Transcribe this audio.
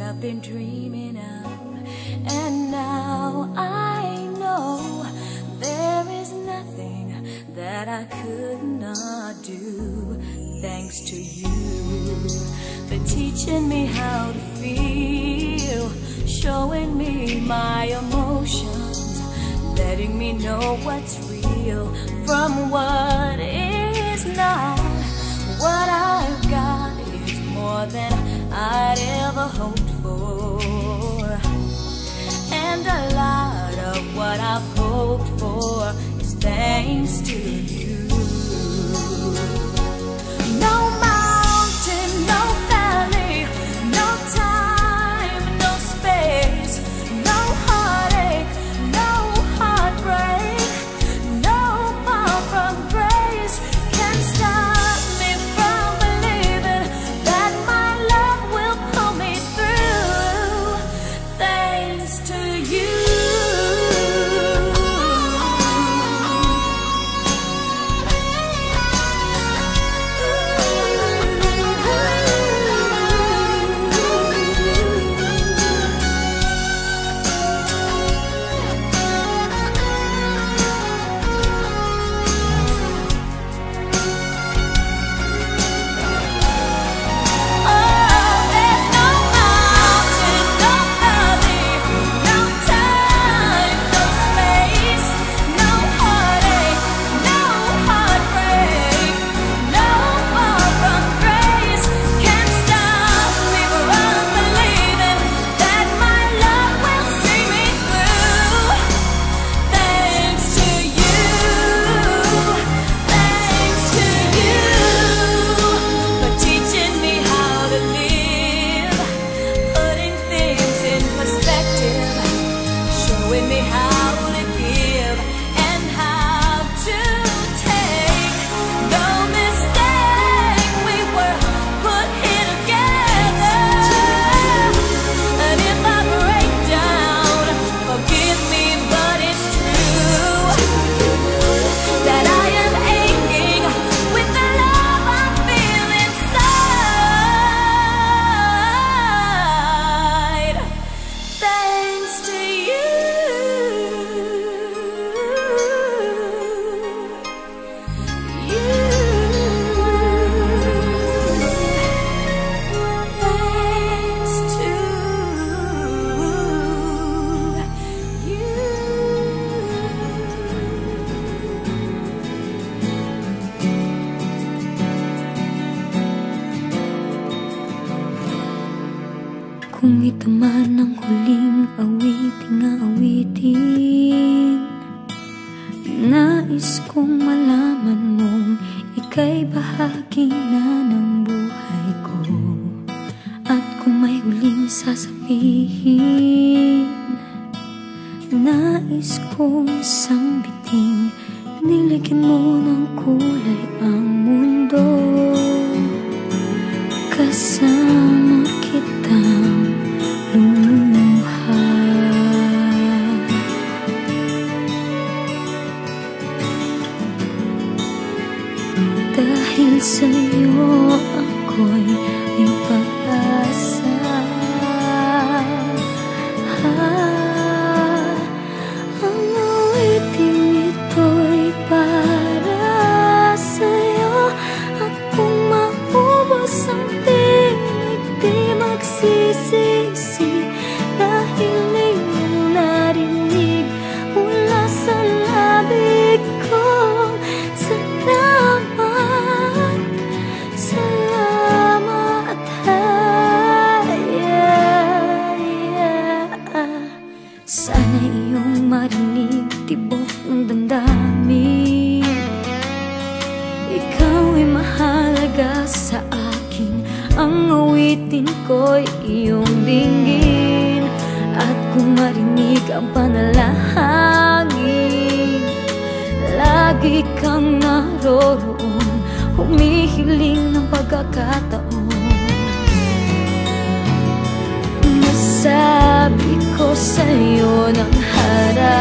I've been dreaming of. And now I know there is nothing that I could not do. Thanks to you for teaching me how to feel, showing me my emotions, letting me know what's real from what is not. What I've got is more than I'd ever hoped for, and a lot of what I've hoped for is thanks to you. No mountain, no valley, no time, no space, no heartache, no heartbreak, no far from grace can stop me from believing that my love will pull me through. Thanks to you. Kung ito man ang huling awiting aawitin, nais kong malaman mong ika'y bahagi na ng buhay ko. At kung may huling sasabihin, nais kong sambiting, nilagyan mo ng kulay ang mundo. Kasama kitang lumuha, dahil sa'yo ako'y may pag-asa. Ang awiting ito'y para sa'yo, at kung maubos ang tinig, di magsisisi, dahil iyong narinig mula sa labig ko. Salamat, salamat, sana iyong marinig tibok ng damdamin. Ikaw ay mahalaga sa akin, ang awitin ko'y iyong dinggin. At kung marinig ang panalangin, lagi kang naroroon, humihiling ng pagkakataon. Masabi ko sa'yo ng harap,